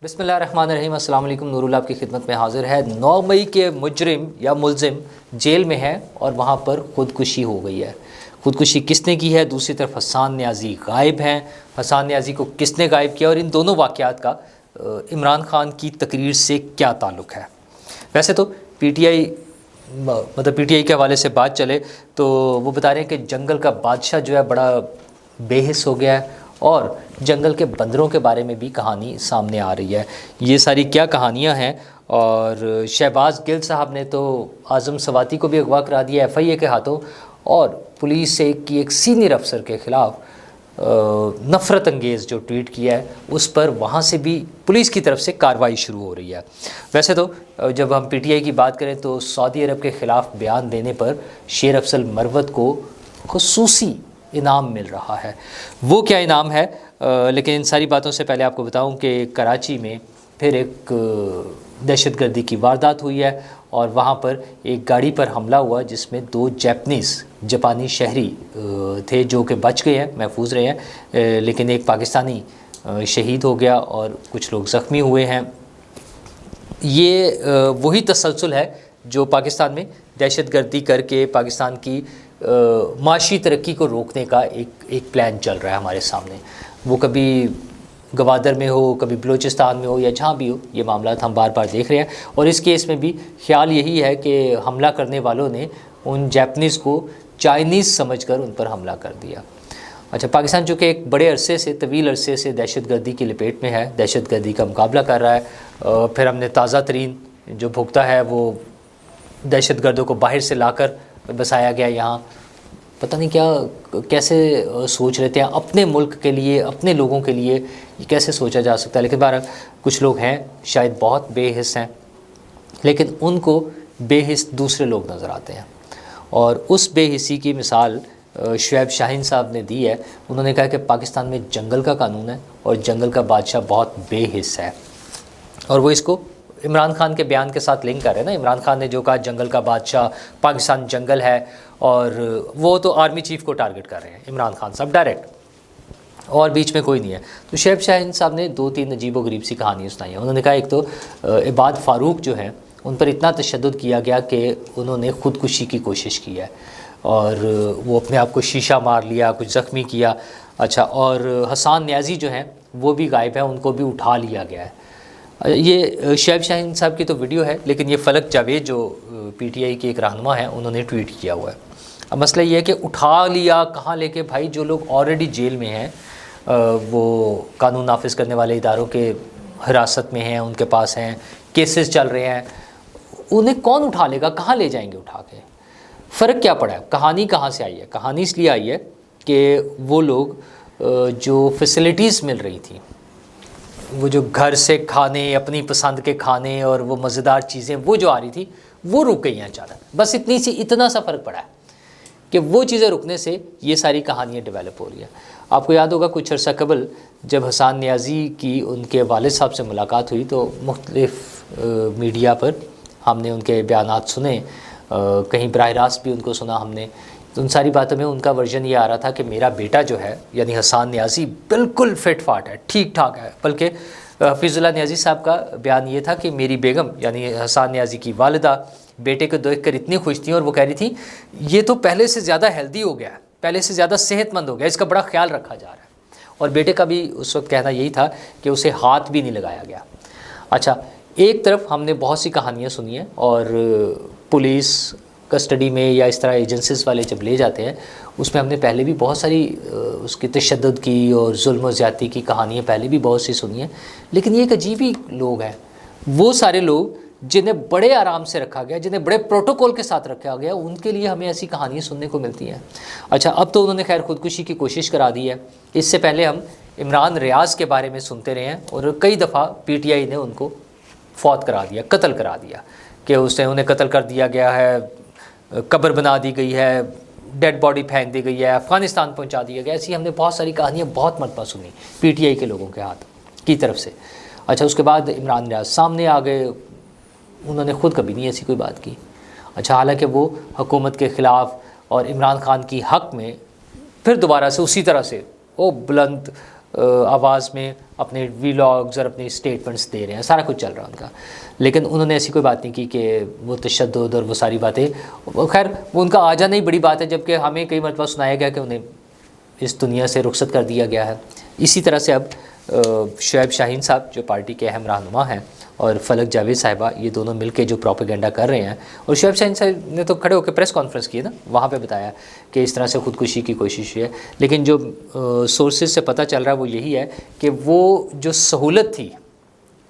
بسم اللہ الرحمن الرحیم۔ السلام علیکم۔ نور اللہ آپ کی خدمت میں حاضر ہے۔ 9 مئی کے مجرم یا ملزم جیل میں ہے اور وہاں پر خودکشی ہو گئی ہے۔ خودکشی کس نے کی ہے؟ دوسری طرف حسان نیازی غائب ہیں۔ حسان نیازی کو کس نے غائب کیا اور ان دونوں واقعات کا عمران خان کی تقریر سے کیا تعلق ہے؟ ویسے تو پی ٹی آئی کے حوالے سے بات چلے تو وہ بتا رہے ہیں کہ جنگل کا بادشاہ جو ہے بڑا بے حس ہو گیا ہے اور جنگل کے بندروں کے بارے میں بھی کہانی سامنے آ رہی ہے۔ یہ ساری کیا کہانیاں ہیں؟ اور شہباز گل صاحب نے تو اعظم سواتی کو بھی اغوا کرا دیا ایف آئی اے کے ہاتھوں، اور پولیس کی ایک سینئر افسر کے خلاف نفرت انگیز جو ٹویٹ کیا ہے اس پر وہاں سے بھی پولیس کی طرف سے کارروائی شروع ہو رہی ہے۔ ویسے تو جب ہم پی ٹی آئی کی بات کریں تو سعودی عرب کے خلاف بیان دینے پر شیر افضل مروت کو خصوصی انعام مل رہا ہے۔ وہ کیا انعام ہے؟ لیکن ان ساری باتوں سے پہلے آپ کو بتاؤں کہ کراچی میں پھر ایک دہشت گردی کی واردات ہوئی ہے اور وہاں پر ایک گاڑی پر حملہ ہوا جس میں 2 جاپانی شہری تھے جو کہ بچ گئے ہیں، محفوظ رہے ہیں، لیکن ایک پاکستانی شہید ہو گیا اور کچھ لوگ زخمی ہوئے ہیں۔ یہ وہی تسلسل ہے جو پاکستان میں دہشت گردی کر کے پاکستان کی معاشی ترقی کو روکنے کا ایک پلان چل رہا ہے ہمارے سامنے۔ وہ کبھی گوادر میں ہو، کبھی بلوچستان میں ہو یا جہاں بھی ہو، یہ معاملات ہم بار بار دیکھ رہے ہیں۔ اور اس کیس میں بھی خیال یہی ہے کہ حملہ کرنے والوں نے ان جاپنیز کو چائنیز سمجھ کر ان پر حملہ کر دیا۔ اچھا، پاکستان چونکہ ایک بڑے عرصے سے، طویل عرصے سے دہشت گردی کی لپیٹ میں ہے، دہشت گردی کا مقابلہ کر رہا ہے، پھر ہم نے تازہ ترین جو بھگتا ہے وہ دہشت گردوں کو باہر سے لا کر بسایا گیا یہاں۔ پتہ نہیں کیا کیسے سوچ رہتے ہیں اپنے ملک کے لیے، اپنے لوگوں کے لیے، یہ کیسے سوچا جا سکتا ہے؟ لیکن بہرحال کچھ لوگ ہیں شاید بہت بے حس ہیں، لیکن ان کو بے حس دوسرے لوگ نظر آتے ہیں، اور اس بے حسی کی مثال شعیب شاہین صاحب نے دی ہے۔ انہوں نے کہا کہ پاکستان میں جنگل کا قانون ہے اور جنگل کا بادشاہ بہت بے حس ہے، اور وہ اس کو عمران خان کے بیان کے ساتھ لنک کر رہے ہیں نا۔ عمران خان نے جو کہا جنگل کا بادشاہ پاکستان جنگل ہے، اور وہ تو آرمی چیف کو ٹارگٹ کر رہے ہیں عمران خان صاحب ڈائریکٹ، اور بیچ میں کوئی نہیں ہے۔ تو شعیب شاہین صاحب نے 2-3 عجیب و غریب سی کہانیاں سنائی ہیں۔ انہوں نے کہا ایک تو عباد فاروق جو ہیں ان پر اتنا تشدد کیا گیا کہ انہوں نے خودکشی کی کوشش کی ہے، اور وہ اپنے آپ کو شیشہ مار لیا، کچھ زخمی کیا۔ اچھا، اور حسان نیازی جو ہیں وہ بھی غائب ہیں، ان کو بھی اٹھا لیا گیا ہے۔ یہ شعیب شاہین صاحب کی تو ویڈیو ہے، لیکن یہ فلک جاوید جو پی ٹی آئی کے ایک رہنما ہیں انہوں نے ٹویٹ کیا ہوا ہے۔ اب مسئلہ یہ ہے کہ اٹھا لیا کہاں لے کے؟ بھائی جو لوگ آلریڈی جیل میں ہیں، وہ قانون نافذ کرنے والے اداروں کے حراست میں ہیں، ان کے پاس ہیں، کیسز چل رہے ہیں، انہیں کون اٹھا لے گا؟ کہاں لے جائیں گے اٹھا کے؟ فرق کیا پڑا ہے؟ کہانی کہاں سے آئی ہے؟ کہانی اس لیے آئی ہے کہ وہ لوگ جو فیسلٹیز مل رہی تھیں، وہ جو گھر سے کھانے، اپنی پسند کے کھانے اور وہ مزیدار چیزیں وہ جو آ رہی تھی وہ رک گئی ہیں اچانک۔ بس اتنا سا فرق پڑا ہے کہ وہ چیزیں رکنے سے یہ ساری کہانیاں ڈیولپ ہو رہی ہیں۔ آپ کو یاد ہوگا کچھ عرصہ قبل جب حسان نیازی کی ان کے والد صاحب سے ملاقات ہوئی تو مختلف میڈیا پر ہم نے ان کے بیانات سنے، کہیں براہ راست بھی ان کو سنا ہم نے۔ تو ان ساری باتوں میں ان کا ورژن یہ آ رہا تھا کہ میرا بیٹا جو ہے یعنی حسان نیازی بالکل فٹ فاٹ ہے، ٹھیک ٹھاک ہے، بلکہ حفیظ اللہ نیازی صاحب کا بیان یہ تھا کہ میری بیگم یعنی حسان نیازی کی والدہ بیٹے کو دیکھ کر اتنی خوش تھیں، اور وہ کہہ رہی تھیں یہ تو پہلے سے زیادہ ہیلدی ہو گیا ہے، پہلے سے زیادہ صحت مند ہو گیا، اس کا بڑا خیال رکھا جا رہا ہے۔ اور بیٹے کا بھی اس وقت کہنا یہی تھا کہ اسے ہاتھ بھی نہیں لگایا گیا۔ اچھا، ایک طرف ہم نے بہت سی کہانیاں سنی ہیں، اور پولیس کسٹڈی میں یا اس طرح ایجنسیز والے جب لے جاتے ہیں اس میں ہم نے پہلے بھی بہت ساری اس کی تشدد کی اور ظلم و زیادتی کی کہانیاں پہلے بھی بہت سی سنی ہیں، لیکن یہ ایک عجیب ہی لوگ ہیں، وہ سارے لوگ جنہیں بڑے آرام سے رکھا گیا، جنہیں بڑے پروٹوکول کے ساتھ رکھا گیا، ان کے لیے ہمیں ایسی کہانیاں سننے کو ملتی ہیں۔ اچھا، اب تو انہوں نے خیر خودکشی کی کوشش کرا دی ہے، اس سے پہلے ہم عمران ریاض کے بارے میں سنتے رہے ہیں، اور کئی دفعہ پی ٹی آئی نے ان کو فوت کرا دیا، قتل کرا دیا، کہ انہیں قتل کر دیا گیا ہے، قبر بنا دی گئی ہے، ڈیڈ باڈی پھینک دی گئی ہے، افغانستان پہنچا دیا گیا۔ ایسی ہم نے بہت ساری کہانیاں بہت مرتبہ سنی پی ٹی آئی کے لوگوں کے ہاتھ کی طرف سے۔ اچھا، اس کے بعد عمران ریاض سامنے آ گئے، انہوں نے خود کبھی نہیں ایسی کوئی بات کی۔ اچھا، حالانکہ وہ حکومت کے خلاف اور عمران خان کی حق میں پھر دوبارہ سے اسی طرح سے وہ بلند آواز میں اپنے ویلاگز اور اپنی اسٹیٹمنٹس دے رہے ہیں، سارا کچھ چل رہا ہے ان کا، لیکن انہوں نے ایسی کوئی بات نہیں کی کہ وہ تشدد اور وہ ساری باتیں، خیر وہ ان کا آ جانا ہی بڑی بات ہے، جبکہ ہمیں کئی مرتبہ سنایا گیا کہ انہیں اس دنیا سے رخصت کر دیا گیا ہے۔ اسی طرح سے اب شعیب شاہین صاحب جو پارٹی کے اہم رہنما ہیں اور فلک جاوید صاحبہ، یہ دونوں مل کے جو پروپیگنڈا کر رہے ہیں، اور شعیب شاہین صاحب نے تو کھڑے ہو کے پریس کانفرنس کی ہے نا، وہاں پہ بتایا کہ اس طرح سے خودکشی کی کوشش ہے، لیکن جو سورسز سے پتہ چل رہا ہے وہ یہی ہے کہ وہ جو سہولت تھی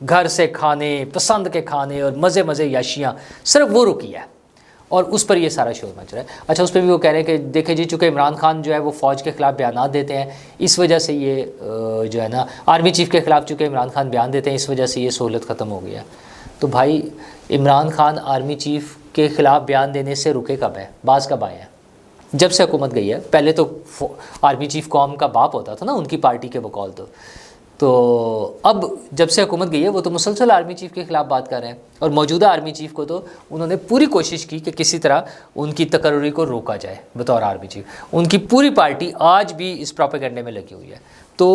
گھر سے کھانے، پسند کے کھانے اور مزے مزے یاشیاں، صرف وہ رکی ہے اور اس پر یہ سارا شور مچ رہا ہے۔ اچھا اس پہ بھی وہ کہہ رہے ہیں کہ دیکھیں جی، چونکہ عمران خان جو ہے وہ فوج کے خلاف بیانات دیتے ہیں، اس وجہ سے یہ جو ہے نا آرمی چیف کے خلاف چونکہ عمران خان بیان دیتے ہیں، اس وجہ سے یہ سہولت ختم ہو گیا۔ تو بھائی عمران خان آرمی چیف کے خلاف بیان دینے سے رکے کب ہے؟ بعض کب آئے ہیں؟ جب سے حکومت گئی ہے۔ پہلے تو آرمی چیف قوم کا باپ ہوتا تھا نا، ان کی پارٹی کے بقول تو اب جب سے حکومت گئی ہے وہ تو مسلسل آرمی چیف کے خلاف بات کر رہے ہیں، اور موجودہ آرمی چیف کو تو انہوں نے پوری کوشش کی کہ کسی طرح ان کی تقرری کو روکا جائے بطور آرمی چیف۔ ان کی پوری پارٹی آج بھی اس پروپیگنڈے میں لگی ہوئی ہے۔ تو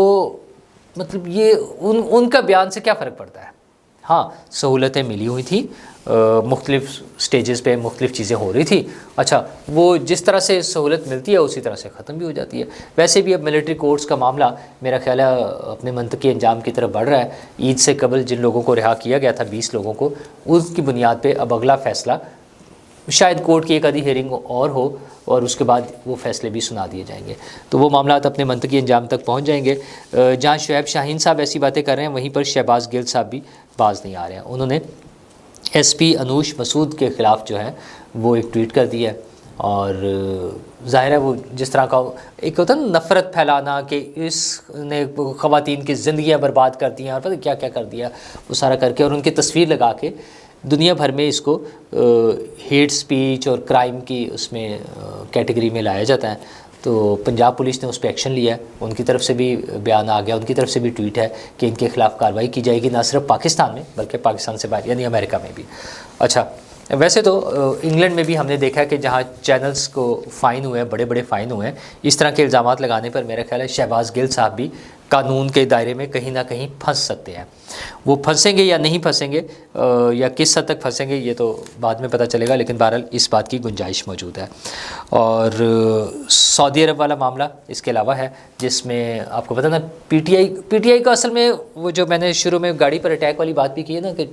مطلب یہ ان کا بیان سے کیا فرق پڑتا ہے؟ ہاں سہولتیں ملی ہوئی تھیں، مختلف سٹیجز پہ مختلف چیزیں ہو رہی تھی، اچھا وہ جس طرح سے سہولت ملتی ہے اسی طرح سے ختم بھی ہو جاتی ہے۔ ویسے بھی اب ملٹری کورٹس کا معاملہ میرا خیال ہے اپنے منطقی انجام کی طرف بڑھ رہا ہے۔ عید سے قبل جن لوگوں کو رہا کیا گیا تھا، 20 لوگوں کو، اس کی بنیاد پہ اب اگلا فیصلہ شاید کورٹ کی ایک آدھی ہیئرنگ اور ہو اور اس کے بعد وہ فیصلے بھی سنا دیے جائیں گے، تو وہ معاملات اپنے منطقی انجام تک پہنچ جائیں گے۔ جہاں شعیب شاہین صاحب ایسی باتیں کر رہے ہیں، وہیں پر شہباز گل صاحب بھی باز نہیں آ رہے ہیں۔ انہوں نے ایس پی انوش مسعود کے خلاف جو ہے وہ ایک ٹویٹ کر دیا ہے، اور ظاہر ہے وہ جس طرح کا ایک ہوتا ہے نا نفرت پھیلانا کہ اس نے خواتین کی زندگیاں برباد کر دی ہیں اور پتہ کیا کیا کر دیا، وہ سارا کر کے اور ان کی تصویر لگا کے دنیا بھر میں اس کو ہیٹ سپیچ اور کرائم کی اس میں کیٹیگری میں لایا جاتا ہے۔ تو پنجاب پولیس نے اس پہ ایکشن لیا ہے، ان کی طرف سے بھی بیان آ گیا، ان کی طرف سے بھی ٹویٹ ہے کہ ان کے خلاف کارروائی کی جائے گی، نہ صرف پاکستان میں بلکہ پاکستان سے باہر یعنی امریکہ میں بھی۔ اچھا ویسے تو انگلینڈ میں بھی ہم نے دیکھا کہ جہاں چینلز کو فائن ہوئے ہیں، بڑے بڑے فائن ہوئے ہیں، اس طرح کے الزامات لگانے پر میرا خیال ہے شہباز گل صاحب بھی قانون کے دائرے میں کہیں نہ کہیں پھنس سکتے ہیں۔ وہ پھنسیں گے یا نہیں پھنسیں گے یا کس حد تک پھنسیں گے یہ تو بعد میں پتہ چلے گا، لیکن بہرحال اس بات کی گنجائش موجود ہے۔ اور سعودی عرب والا معاملہ اس کے علاوہ ہے، جس میں آپ کو پتہ نا پی ٹی آئی کا اصل میں وہ جو میں نے شروع میں گاڑی پر اٹیک والی بات بھی کی ہے نا کہ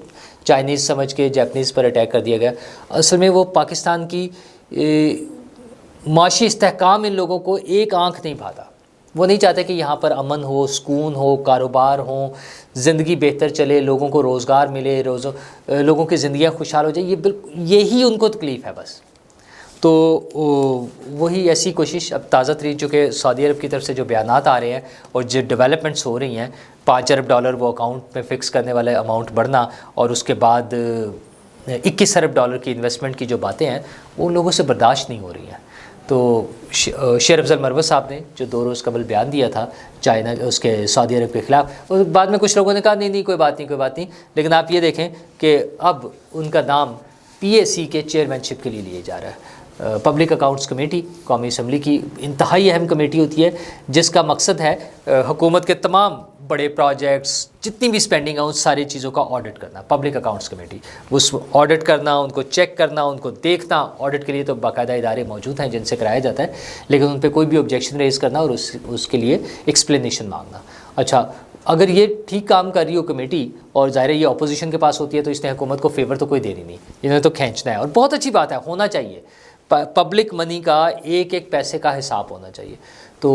چائنیز سمجھ کے جاپنیز پر اٹیک کر دیا گیا، اصل میں وہ پاکستان کی معاشی استحکام ان لوگوں کو ایک آنکھ نہیں بھاتا۔ وہ نہیں چاہتے کہ یہاں پر امن ہو، سکون ہو، کاروبار ہوں، زندگی بہتر چلے، لوگوں کو روزگار ملے، لوگوں کی زندگیاں خوشحال ہو جائے، یہ بالکل یہی ان کو تکلیف ہے بس۔ تو وہی ایسی کوشش اب تازہ ترین چونکہ سعودی عرب کی طرف سے جو بیانات آ رہے ہیں اور جو ڈیولپمنٹس ہو رہی ہیں، $5 ارب وہ اکاؤنٹ میں فکس کرنے والے اماؤنٹ بڑھنا اور اس کے بعد $21 ارب کی انویسٹمنٹ کی جو باتیں ہیں وہ لوگوں سے برداشت نہیں ہو رہی ہیں۔ تو شیر افضل مروت صاحب نے جو 2 روز قبل بیان دیا تھا چائنا اس کے سعودی عرب کے خلاف، اور بعد میں کچھ لوگوں نے کہا نہیں کوئی بات نہیں، لیکن آپ یہ دیکھیں کہ اب ان کا نام PAC کے چیئرمین شپ کے لیے لیا جا رہا ہے۔ پبلک اکاؤنٹس کمیٹی قومی اسمبلی کی انتہائی اہم کمیٹی ہوتی ہے، جس کا مقصد ہے حکومت کے تمام بڑے پروجیکٹس جتنی بھی سپینڈنگ ہے ان ساری چیزوں کا آڈٹ کرنا۔ پبلک اکاؤنٹس کمیٹی اس آڈٹ کرنا، ان کو چیک کرنا، ان کو دیکھنا، آڈٹ کے لیے تو باقاعدہ ادارے موجود ہیں جن سے کرایا جاتا ہے، لیکن ان پہ کوئی بھی آبجیکشن ریز کرنا اور اس کے لیے ایکسپلینیشن مانگنا۔ اچھا اگر یہ ٹھیک کام کر رہی ہو کمیٹی اور ظاہر ہے یہ اپوزیشن کے پاس ہوتی ہے تو اس نے حکومت کو فیور تو کوئی دینی نہیں، انہیں تو کھینچنا ہے، اور بہت اچھی بات ہے، ہونا چاہیے، پبلک منی کا ایک ایک پیسے کا حساب ہونا چاہیے۔ تو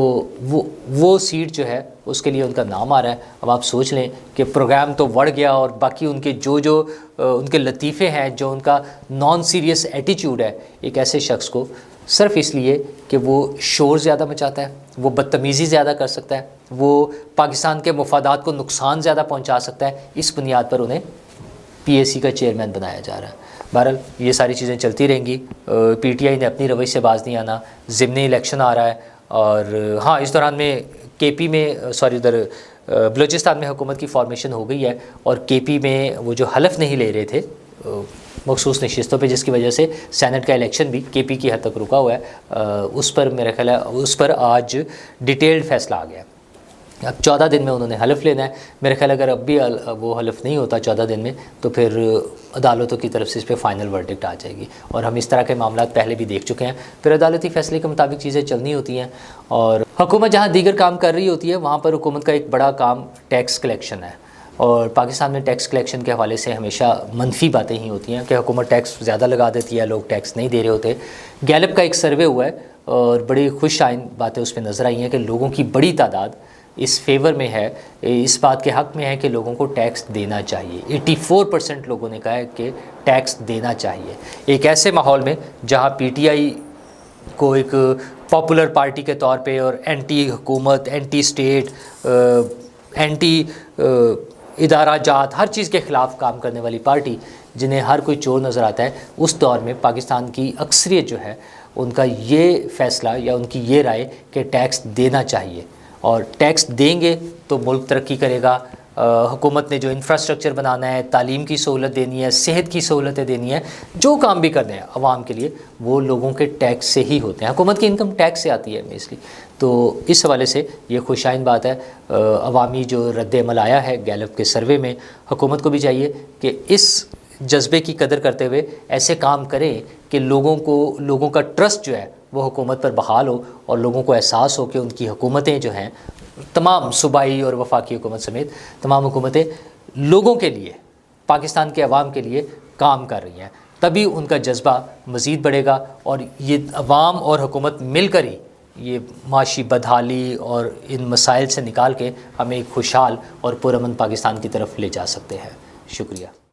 وہ سیٹ جو ہے اس کے لیے ان کا نام آ رہا ہے۔ اب آپ سوچ لیں کہ پروگرام تو بڑھ گیا اور باقی ان کے جو ان کے لطیفے ہیں، جو ان کا نان سیریس ایٹیچیوڈ ہے ایک ایسے شخص کو، صرف اس لیے کہ وہ شور زیادہ مچاتا ہے، وہ بدتمیزی زیادہ کر سکتا ہے، وہ پاکستان کے مفادات کو نقصان زیادہ پہنچا سکتا ہے، اس بنیاد پر انہیں PAC کا چیئرمین بنایا جا رہا ہے۔ بہرحال یہ ساری چیزیں چلتی رہیں گی۔ PTI نے اپنی روش سے باز نہیں آنا، ضمنی الیکشن آ رہا ہے، اور ہاں اس دوران میں KP میں ادھر بلوچستان میں حکومت کی فارمیشن ہو گئی ہے، اور KP میں وہ جو حلف نہیں لے رہے تھے مخصوص نشستوں پہ، جس کی وجہ سے سینٹ کا الیکشن بھی KP کی حد تک رکا ہوا ہے، اس پر میرا خیال ہے اس پر آج ڈیٹیلڈ فیصلہ آ گیا اب 14 دن میں انہوں نے حلف لینا ہے. میرے خیال اگر اب بھی وہ حلف نہیں ہوتا 14 دن میں تو پھر عدالتوں کی طرف سے اس پہ فائنل ورڈکٹ آ جائے گی. اور ہم اس طرح کے معاملات پہلے بھی دیکھ چکے ہیں. پھر عدالتی فیصلے کے مطابق چیزیں چلنی ہوتی ہیں. اور حکومت جہاں دیگر کام کر رہی ہوتی ہے وہاں پر حکومت کا ایک بڑا کام ٹیکس کلیکشن ہے. اور پاکستان میں ٹیکس کلیکشن کے حوالے سے ہمیشہ منفی باتیں ہی ہوتی ہیں کہ حکومت ٹیکس زیادہ لگا دیتی ہے, لوگ ٹیکس نہیں دے رہے ہوتے. گیلپ کا ایک سروے ہوا ہے اور بڑی خوش آئند باتیں اس پہ نظر آئی ہیں کہ لوگوں کی بڑی تعداد اس فیور میں ہے, اس بات کے حق میں ہے کہ لوگوں کو ٹیکس دینا چاہیے. 84% لوگوں نے کہا ہے کہ ٹیکس دینا چاہیے. ایک ایسے ماحول میں جہاں پی ٹی آئی کو ایک پاپولر پارٹی کے طور پہ اور اینٹی حکومت, اینٹی اسٹیٹ, اینٹی ادارہ جات, ہر چیز کے خلاف کام کرنے والی پارٹی جنہیں ہر کوئی چور نظر آتا ہے, اس دور میں پاکستان کی اکثریت جو ہے ان کا یہ فیصلہ یا ان کی یہ رائے کہ ٹیکس دینا چاہیے. اور ٹیکس دیں گے تو ملک ترقی کرے گا. حکومت نے جو انفراسٹرکچر بنانا ہے, تعلیم کی سہولت دینی ہے, صحت کی سہولتیں دینی ہیں, جو کام بھی کرنے ہیں عوام کے لیے, وہ لوگوں کے ٹیکس سے ہی ہوتے ہیں. حکومت کی انکم ٹیکس سے آتی ہے بیسکلی. تو اس حوالے سے یہ خوش آئند بات ہے. عوامی جو رد عمل آیا ہے گیلپ کے سروے میں, حکومت کو بھی چاہیے کہ اس جذبے کی قدر کرتے ہوئے ایسے کام کریں کہ لوگوں کا ٹرسٹ جو ہے وہ حکومت پر بحال ہو اور لوگوں کو احساس ہو کہ ان کی حکومتیں جو ہیں, تمام صوبائی اور وفاقی حکومت سمیت تمام حکومتیں لوگوں کے لیے, پاکستان کے عوام کے لیے کام کر رہی ہیں. تبھی ان کا جذبہ مزید بڑھے گا اور یہ عوام اور حکومت مل کر ہی یہ معاشی بدحالی اور ان مسائل سے نکال کے ہمیں ایک خوشحال اور پرامن پاکستان کی طرف لے جا سکتے ہیں. شکریہ.